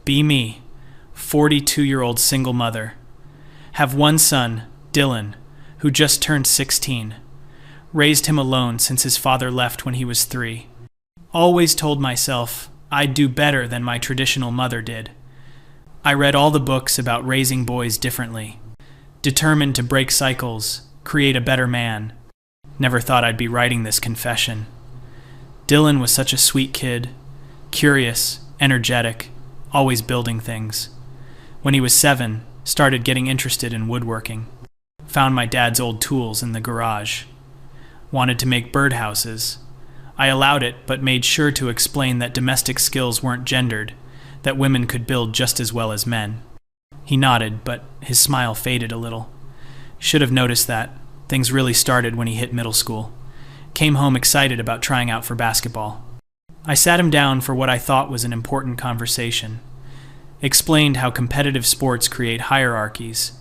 Be me, 42-year-old single mother. Have one son, Dylan, who just turned 16. Raised him alone since his father left when he was 3. Always told myself I'd do better than my traditional mother did. I read all the books about raising boys differently. Determined to break cycles, create a better man. Never thought I'd be writing this confession. Dylan was such a sweet kid, curious, energetic, always building things. When he was 7, started getting interested in woodworking. Found my dad's old tools in the garage. Wanted to make birdhouses. I allowed it, but made sure to explain that domestic skills weren't gendered, that women could build just as well as men. He nodded, but his smile faded a little. Should have noticed that. Things really started when he hit middle school. Came home excited about trying out for basketball. I sat him down for what I thought was an important conversation. Explained how competitive sports create hierarchies,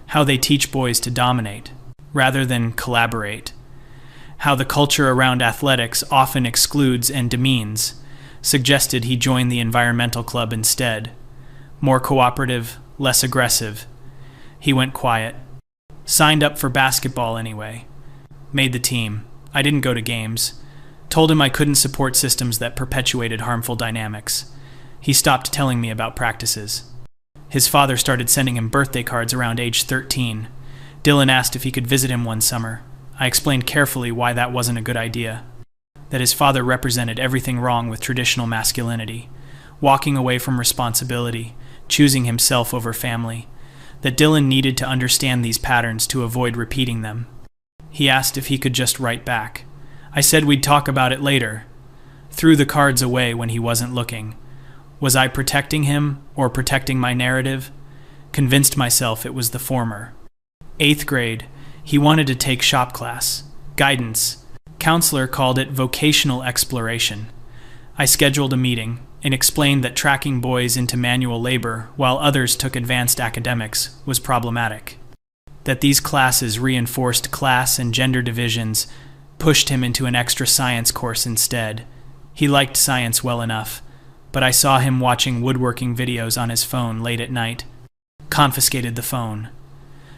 how they teach boys to dominate, rather than collaborate, how the culture around athletics often excludes and demeans, suggested he join the environmental club instead. More cooperative, less aggressive. He went quiet. Signed up for basketball anyway. Made the team. I didn't go to games. Told him I couldn't support systems that perpetuated harmful dynamics. He stopped telling me about practices. His father started sending him birthday cards around age 13. Dylan asked if he could visit him one summer. I explained carefully why that wasn't a good idea. That his father represented everything wrong with traditional masculinity. Walking away from responsibility, choosing himself over family. That Dylan needed to understand these patterns to avoid repeating them. He asked if he could just write back. I said we'd talk about it later. Threw the cards away when he wasn't looking. Was I protecting him or protecting my narrative? Convinced myself it was the former. 8th grade, he wanted to take shop class. Guidance. Counselor called it vocational exploration. I scheduled a meeting and explained that tracking boys into manual labor while others took advanced academics was problematic. That these classes reinforced class and gender divisions, pushed him into an extra science course instead. He liked science well enough, but I saw him watching woodworking videos on his phone late at night. Confiscated the phone.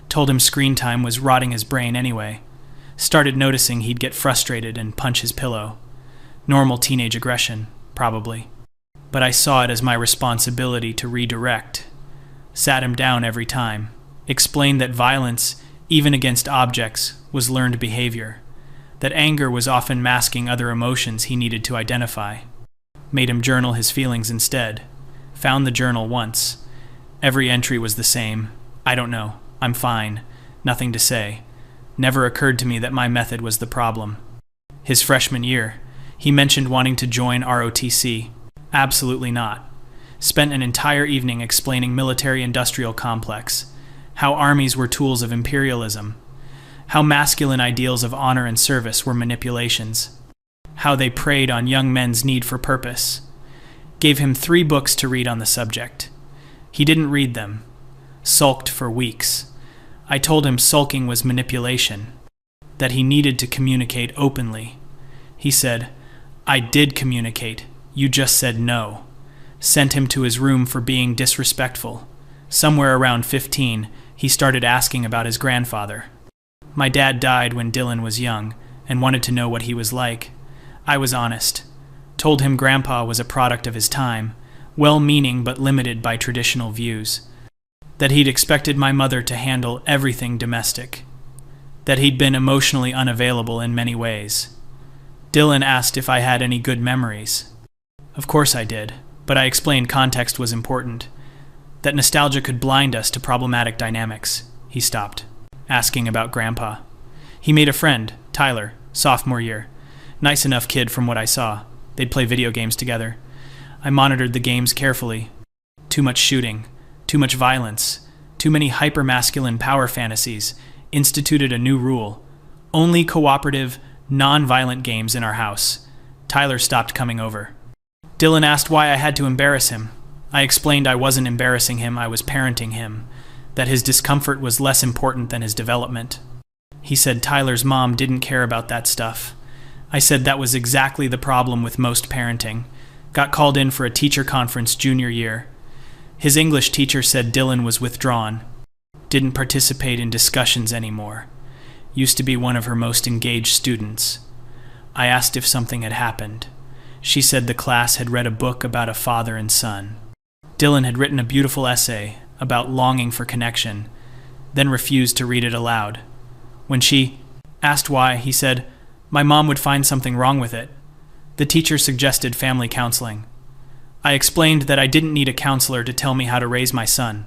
Told him screen time was rotting his brain anyway. Started noticing he'd get frustrated and punch his pillow. Normal teenage aggression, probably. But I saw it as my responsibility to redirect. Sat him down every time. Explained that violence, even against objects, was learned behavior. That anger was often masking other emotions he needed to identify. Made him journal his feelings instead. Found the journal once. Every entry was the same. I don't know. I'm fine. Nothing to say. Never occurred to me that my method was the problem. His freshman year, he mentioned wanting to join ROTC. Absolutely not. Spent an entire evening explaining military-industrial complex, how armies were tools of imperialism, how masculine ideals of honor and service were manipulations, how they preyed on young men's need for purpose. Gave him 3 books to read on the subject. He didn't read them. Sulked for weeks. I told him sulking was manipulation, that he needed to communicate openly. He said, "I did communicate. You just said no." Sent him to his room for being disrespectful. Somewhere around 15, he started asking about his grandfather. My dad died when Dylan was young and wanted to know what he was like. I was honest. Told him Grandpa was a product of his time, well-meaning but limited by traditional views. That he'd expected my mother to handle everything domestic. That he'd been emotionally unavailable in many ways. Dylan asked if I had any good memories. Of course I did, but I explained context was important. That nostalgia could blind us to problematic dynamics. He stopped, asking about Grandpa. He made a friend, Tyler, sophomore year. Nice enough kid from what I saw. They'd play video games together. I monitored the games carefully. Too much shooting, too much violence, too many hyper-masculine power fantasies. Instituted a new rule. Only cooperative, non-violent games in our house. Tyler stopped coming over. Dylan asked why I had to embarrass him. I explained I wasn't embarrassing him, I was parenting him. That his discomfort was less important than his development. He said Tyler's mom didn't care about that stuff. I said that was exactly the problem with most parenting. Got called in for a teacher conference junior year. His English teacher said Dylan was withdrawn, didn't participate in discussions anymore, used to be one of her most engaged students. I asked if something had happened. She said the class had read a book about a father and son. Dylan had written a beautiful essay about longing for connection, then refused to read it aloud. When she asked why, he said, "My mom would find something wrong with it." The teacher suggested family counseling. I explained that I didn't need a counselor to tell me how to raise my son,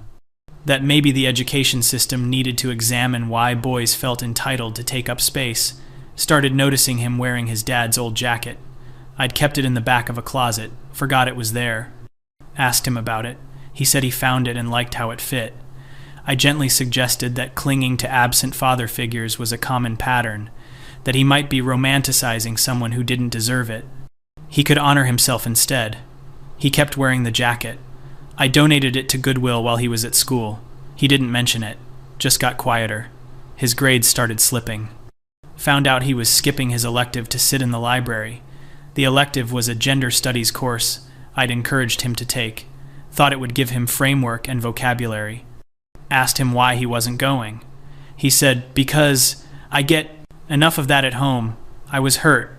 that maybe the education system needed to examine why boys felt entitled to take up space. Started noticing him wearing his dad's old jacket. I'd kept it in the back of a closet, forgot it was there. Asked him about it. He said he found it and liked how it fit. I gently suggested that clinging to absent father figures was a common pattern, that he might be romanticizing someone who didn't deserve it. He could honor himself instead. He kept wearing the jacket. I donated it to Goodwill while he was at school. He didn't mention it, just got quieter. His grades started slipping. Found out he was skipping his elective to sit in the library. The elective was a gender studies course I'd encouraged him to take. Thought it would give him framework and vocabulary. Asked him why he wasn't going. He said, "Because I get enough of that at home. I was hurt."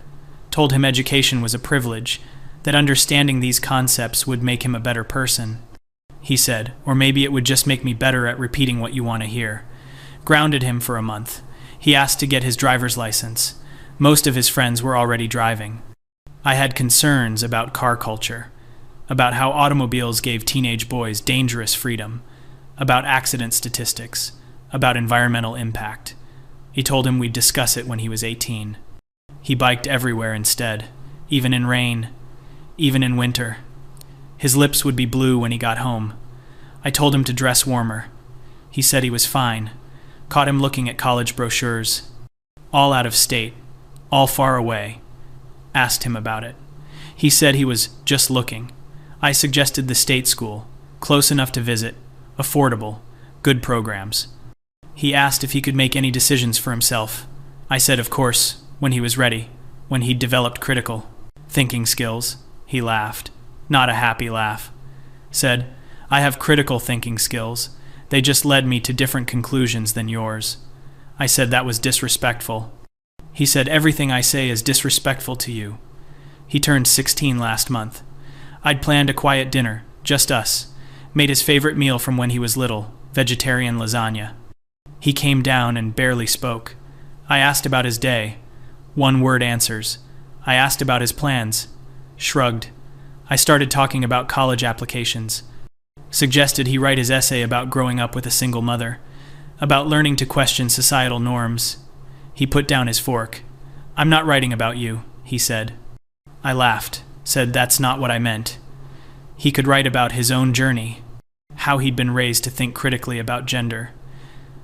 Told him education was a privilege, that understanding these concepts would make him a better person. He said, "Or maybe it would just make me better at repeating what you want to hear." Grounded him for a month. He asked to get his driver's license. Most of his friends were already driving. I had concerns about car culture, about how automobiles gave teenage boys dangerous freedom, about accident statistics, about environmental impact. He told him we'd discuss it when he was 18. He biked everywhere instead, even in rain, even in winter. His lips would be blue when he got home. I told him to dress warmer. He said he was fine. Caught him looking at college brochures. All out of state, all far away. Asked him about it. He said he was just looking. I suggested the state school, close enough to visit, affordable, good programs. He asked if he could make any decisions for himself. I said, of course, when he was ready, when he'd developed critical thinking skills. He laughed, not a happy laugh. Said, "I have critical thinking skills. They just led me to different conclusions than yours." I said that was disrespectful. He said, "Everything I say is disrespectful to you." He turned 16 last month. I'd planned a quiet dinner, just us. Made his favorite meal from when he was little, vegetarian lasagna. He came down and barely spoke. I asked about his day. One-word answers. I asked about his plans. Shrugged. I started talking about college applications. Suggested he write his essay about growing up with a single mother, about learning to question societal norms. He put down his fork. "I'm not writing about you," he said. I laughed, said that's not what I meant. He could write about his own journey, how he'd been raised to think critically about gender.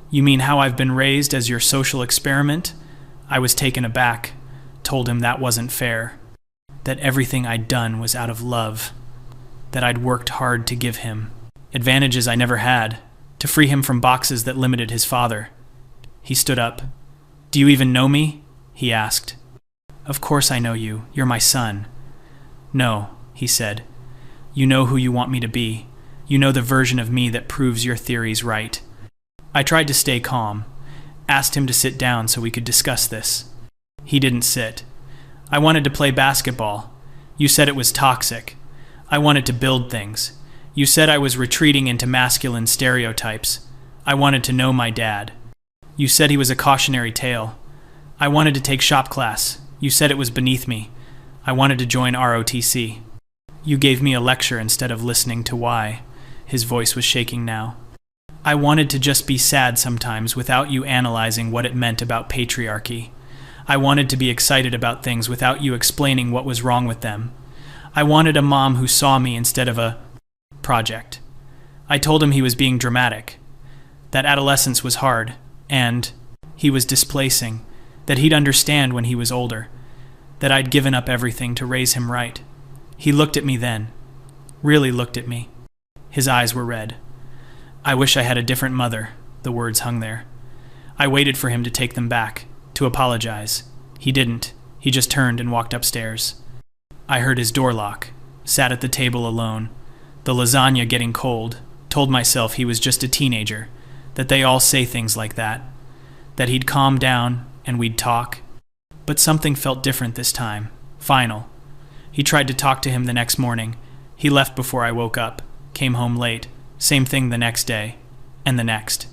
"You mean how I've been raised as your social experiment?" I was taken aback, told him that wasn't fair, that everything I'd done was out of love, that I'd worked hard to give him advantages I never had, to free him from boxes that limited his father. He stood up. "Do you even know me?" he asked. "Of course I know you. You're my son." "No," he said. "You know who you want me to be. You know the version of me that proves your theories right." I tried to stay calm, asked him to sit down so we could discuss this. He didn't sit. "I wanted to play basketball. You said it was toxic. I wanted to build things. You said I was retreating into masculine stereotypes. I wanted to know my dad. You said he was a cautionary tale. I wanted to take shop class. You said it was beneath me. I wanted to join ROTC. You gave me a lecture instead of listening to why." His voice was shaking now. "I wanted to just be sad sometimes without you analyzing what it meant about patriarchy. I wanted to be excited about things without you explaining what was wrong with them. I wanted a mom who saw me instead of a project." I told him he was being dramatic, that adolescence was hard, and he was displacing, that he'd understand when he was older, that I'd given up everything to raise him right. He looked at me then, really looked at me. His eyes were red. "I wish I had a different mother," the words hung there. I waited for him to take them back, to apologize. He didn't. He just turned and walked upstairs. I heard his door lock, sat at the table alone, The lasagna getting cold. Told myself he was just a teenager, that they all say things like that he'd calm down and we'd talk. But something felt different this time. Final. He tried to talk to him the next morning. He left before I woke up, came home late. Same thing the next day, and the next.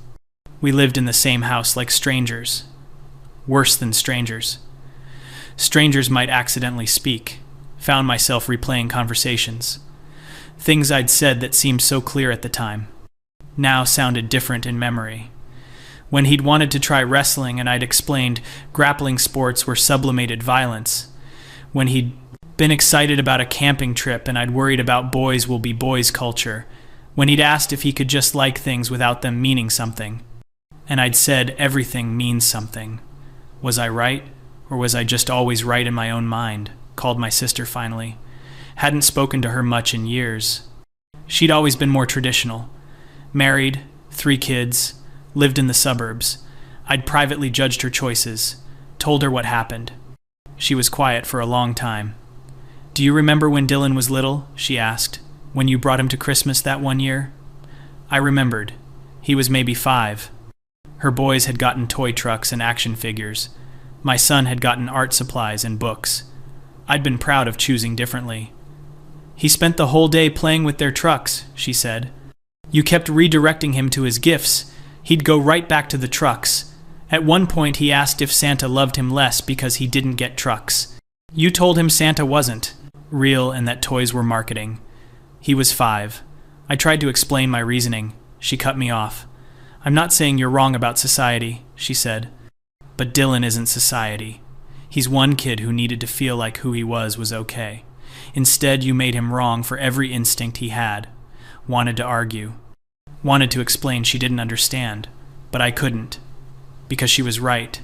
We lived in the same house like strangers. Worse than strangers. Strangers might accidentally speak. Found myself replaying conversations. Things I'd said that seemed so clear at the time, now sounded different in memory. When he'd wanted to try wrestling and I'd explained grappling sports were sublimated violence. When he'd been excited about a camping trip and I'd worried about boys will be boys culture. When he'd asked if he could just like things without them meaning something. And I'd said everything means something. Was I right? Or was I just always right in my own mind? Called my sister finally. Hadn't spoken to her much in years. She'd always been more traditional. Married, 3 kids, lived in the suburbs. I'd privately judged her choices, told her what happened. She was quiet for a long time. Do you remember when Dylan was little? She asked. When you brought him to Christmas that one year? I remembered. He was maybe 5. Her boys had gotten toy trucks and action figures. My son had gotten art supplies and books. I'd been proud of choosing differently. He spent the whole day playing with their trucks, she said. You kept redirecting him to his gifts. He'd go right back to the trucks. At one point he asked if Santa loved him less because he didn't get trucks. You told him Santa wasn't real and that toys were marketing. He was 5. I tried to explain my reasoning. She cut me off. I'm not saying you're wrong about society, she said. But Dylan isn't society. He's one kid who needed to feel like who he was okay. Instead, you made him wrong for every instinct he had. Wanted to argue. Wanted to explain she didn't understand. But I couldn't. Because she was right.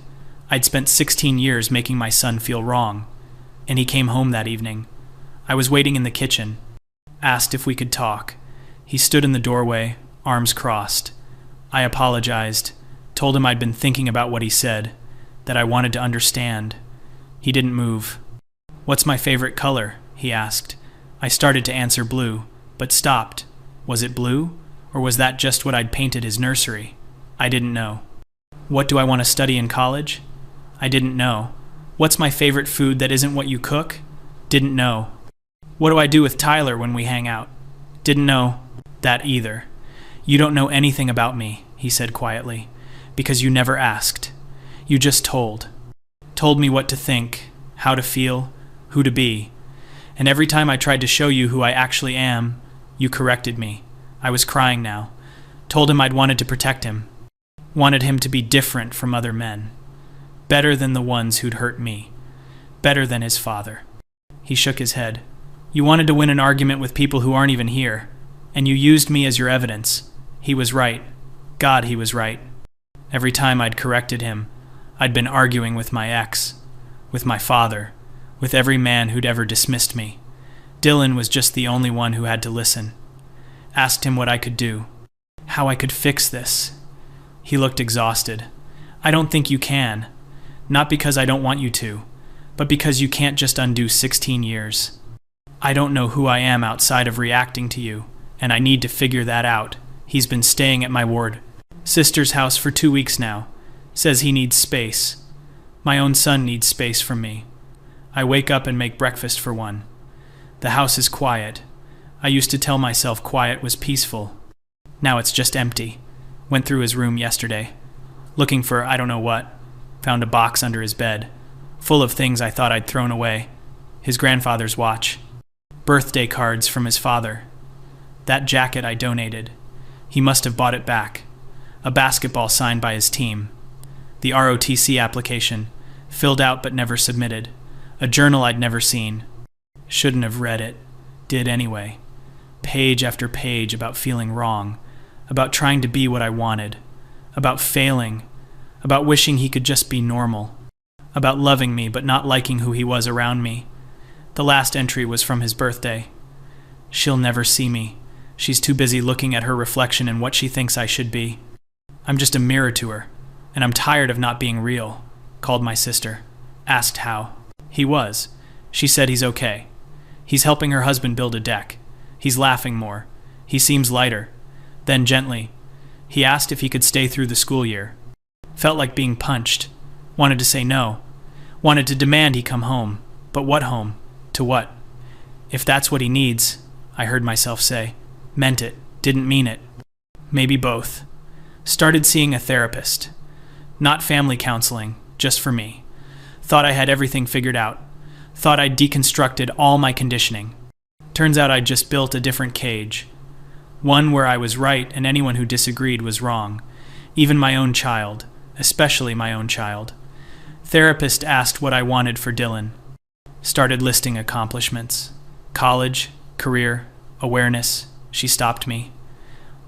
I'd spent 16 years making my son feel wrong. And he came home that evening. I was waiting in the kitchen. Asked if we could talk. He stood in the doorway, arms crossed. I apologized. Told him I'd been thinking about what he said. That I wanted to understand. He didn't move. What's my favorite color? He asked. I started to answer blue, but stopped. Was it blue? Or was that just what I'd painted his nursery? I didn't know. What do I want to study in college? I didn't know. What's my favorite food that isn't what you cook? Didn't know. What do I do with Tyler when we hang out? Didn't know that either. You don't know anything about me, he said quietly, because you never asked. You just told. Told me what to think, how to feel, who to be. And every time I tried to show you who I actually am, you corrected me. I was crying now. Told him I'd wanted to protect him. Wanted him to be different from other men. Better than the ones who'd hurt me. Better than his father. He shook his head. You wanted to win an argument with people who aren't even here. And you used me as your evidence. He was right. God, he was right. Every time I'd corrected him, I'd been arguing with my ex. With my father. With every man who'd ever dismissed me. Dylan was just the only one who had to listen. Asked him what I could do. How I could fix this. He looked exhausted. I don't think you can. Not because I don't want you to, but because you can't just undo 16 years. I don't know who I am outside of reacting to you, and I need to figure that out. He's been staying at my ward sister's house for 2 weeks now. Says he needs space. My own son needs space from me. I wake up and make breakfast for one. The house is quiet. I used to tell myself quiet was peaceful. Now it's just empty. Went through his room yesterday. Looking for I don't know what. Found a box under his bed. Full of things I thought I'd thrown away. His grandfather's watch. Birthday cards from his father. That jacket I donated. He must have bought it back. A basketball signed by his team. The ROTC application. Filled out but never submitted. A journal I'd never seen. Shouldn't have read it. Did anyway. Page after page about feeling wrong. About trying to be what I wanted. About failing. About wishing he could just be normal. About loving me but not liking who he was around me. The last entry was from his birthday. She'll never see me. She's too busy looking at her reflection and what she thinks I should be. I'm just a mirror to her, and I'm tired of not being real. Called my sister. Asked how. He was. She said he's okay. He's helping her husband build a deck. He's laughing more. He seems lighter. Then gently, he asked if he could stay through the school year. Felt like being punched. Wanted to say no. Wanted to demand he come home. But what home? To what? If that's what he needs, I heard myself say. Meant it. Didn't mean it. Maybe both. Started seeing a therapist. Not family counseling, just for me. Thought I had everything figured out. Thought I'd deconstructed all my conditioning. Turns out I'd just built a different cage. One where I was right and anyone who disagreed was wrong. Even my own child, especially my own child. Therapist asked what I wanted for Dylan. Started listing accomplishments. College, career, awareness. She stopped me.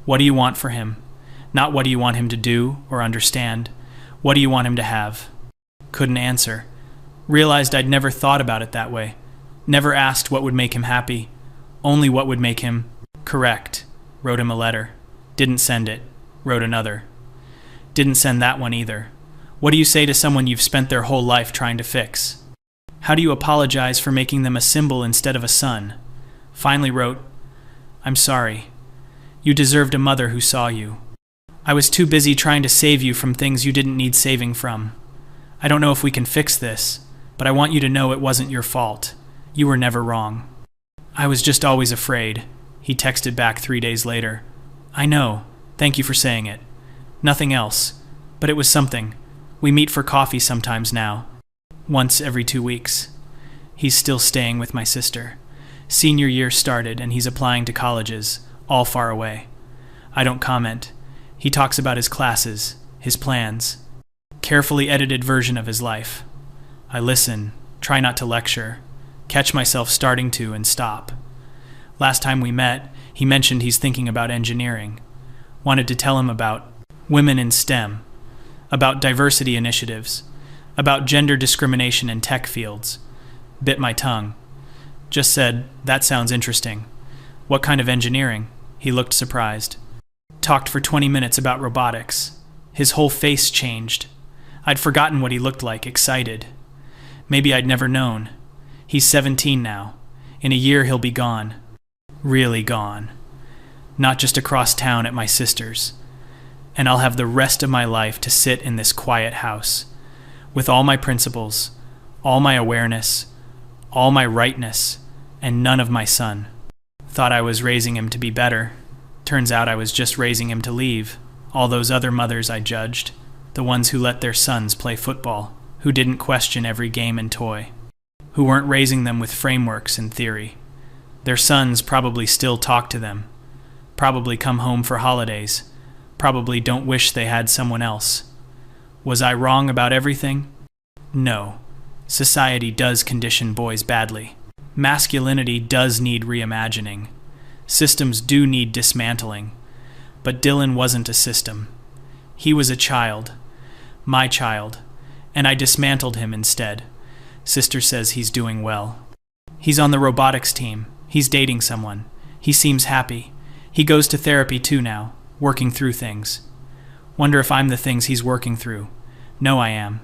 What do you want for him? Not what do you want him to do or understand. What do you want him to have? Couldn't answer. Realized I'd never thought about it that way. Never asked what would make him happy. Only what would make him correct. Wrote him a letter. Didn't send it. Wrote another. Didn't send that one either. What do you say to someone you've spent their whole life trying to fix? How do you apologize for making them a symbol instead of a son? Finally wrote, I'm sorry. You deserved a mother who saw you. I was too busy trying to save you from things you didn't need saving from. I don't know if we can fix this, but I want you to know it wasn't your fault. You were never wrong. I was just always afraid. He texted back 3 days later. I know. Thank you for saying it. Nothing else. But it was something. We meet for coffee sometimes now. Once every 2 weeks. He's still staying with my sister. Senior year started and he's applying to colleges, all far away. I don't comment. He talks about his classes, his plans. Carefully edited version of his life. I listen, try not to lecture, catch myself starting to and stop. Last time we met, he mentioned he's thinking about engineering. Wanted to tell him about women in STEM, about diversity initiatives, about gender discrimination in tech fields. Bit my tongue. Just said, that sounds interesting. What kind of engineering? He looked surprised. Talked for 20 minutes about robotics. His whole face changed. I'd forgotten what he looked like, excited. Maybe I'd never known. He's 17 now. In a year he'll be gone. Really gone. Not just across town at my sister's. And I'll have the rest of my life to sit in this quiet house, with all my principles, all my awareness, all my rightness, and none of my son. Thought I was raising him to be better. Turns out I was just raising him to leave. All those other mothers I judged, the ones who let their sons play football, who didn't question every game and toy, who weren't raising them with frameworks and theory. Their sons probably still talk to them, probably come home for holidays, probably don't wish they had someone else. Was I wrong about everything? No. Society does condition boys badly. Masculinity does need reimagining. Systems do need dismantling. But Dylan wasn't a system. He was a child. My child. And I dismantled him instead. Sister says he's doing well. He's on the robotics team. He's dating someone. He seems happy. He goes to therapy too now, working through things. Wonder if I'm the things he's working through. No, I am.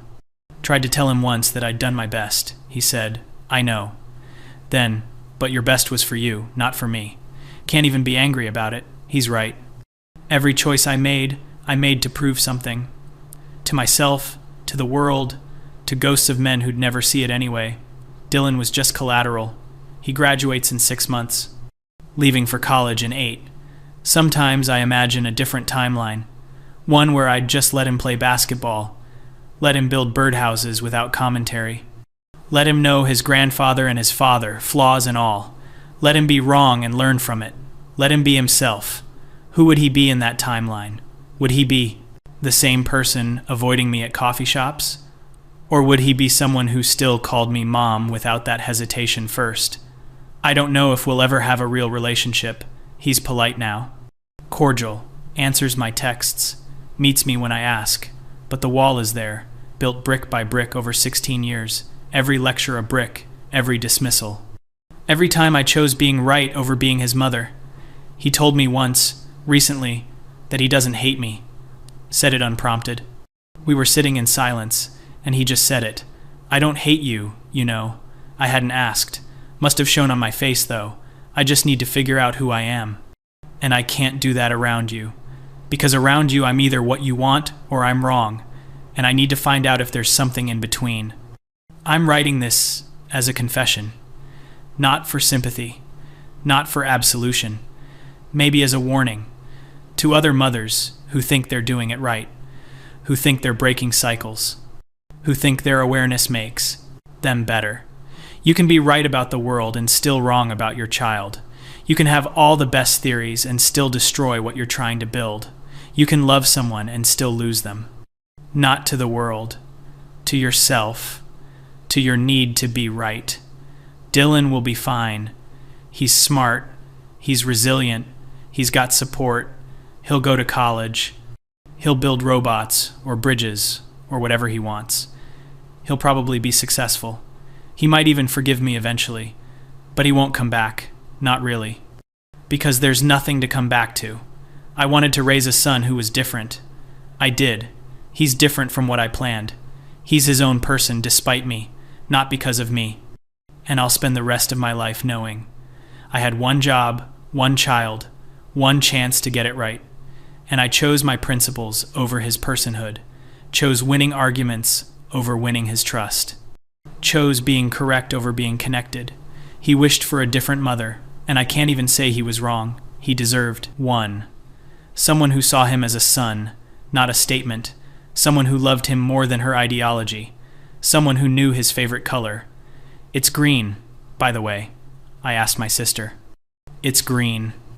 Tried to tell him once that I'd done my best. He said, I know. Then, but your best was for you, not for me. Can't even be angry about it. He's right. Every choice I made to prove something. To myself, to the world, to ghosts of men who'd never see it anyway. Dylan was just collateral. He graduates in 6 months. Leaving for college in 8. Sometimes I imagine a different timeline. One where I'd just let him play basketball. Let him build birdhouses without commentary. Let him know his grandfather and his father, flaws and all. Let him be wrong and learn from it. Let him be himself. Who would he be in that timeline? Would he be the same person avoiding me at coffee shops? Or would he be someone who still called me mom without that hesitation first? I don't know if we'll ever have a real relationship. He's polite now. Cordial. Answers my texts. Meets me when I ask. But the wall is there, built brick by brick over 16 years. Every lecture a brick, every dismissal. Every time I chose being right over being his mother. He told me once, recently, that he doesn't hate me. Said it unprompted. We were sitting in silence, and he just said it. I don't hate you, you know. I hadn't asked. Must have shown on my face, though. I just need to figure out who I am. And I can't do that around you. Because around you, I'm either what you want or I'm wrong, and I need to find out if there's something in between. I'm writing this as a confession, not for sympathy, not for absolution, maybe as a warning to other mothers who think they're doing it right, who think they're breaking cycles, who think their awareness makes them better. You can be right about the world and still wrong about your child. You can have all the best theories and still destroy what you're trying to build. You can love someone and still lose them. Not to the world, to yourself, to your need to be right. Dylan will be fine. He's smart. He's resilient. He's got support. He'll go to college. He'll build robots or bridges or whatever he wants. He'll probably be successful. He might even forgive me eventually, but he won't come back. Not really. Because there's nothing to come back to. I wanted to raise a son who was different. I did. He's different from what I planned. He's his own person despite me, not because of me. And I'll spend the rest of my life knowing I had one job, one child, one chance to get it right. And I chose my principles over his personhood, chose winning arguments over winning his trust, chose being correct over being connected. He wished for a different mother, and I can't even say he was wrong. He deserved one. Someone who saw him as a son, not a statement. Someone who loved him more than her ideology. Someone who knew his favorite color. It's green, by the way, I asked my sister. It's green.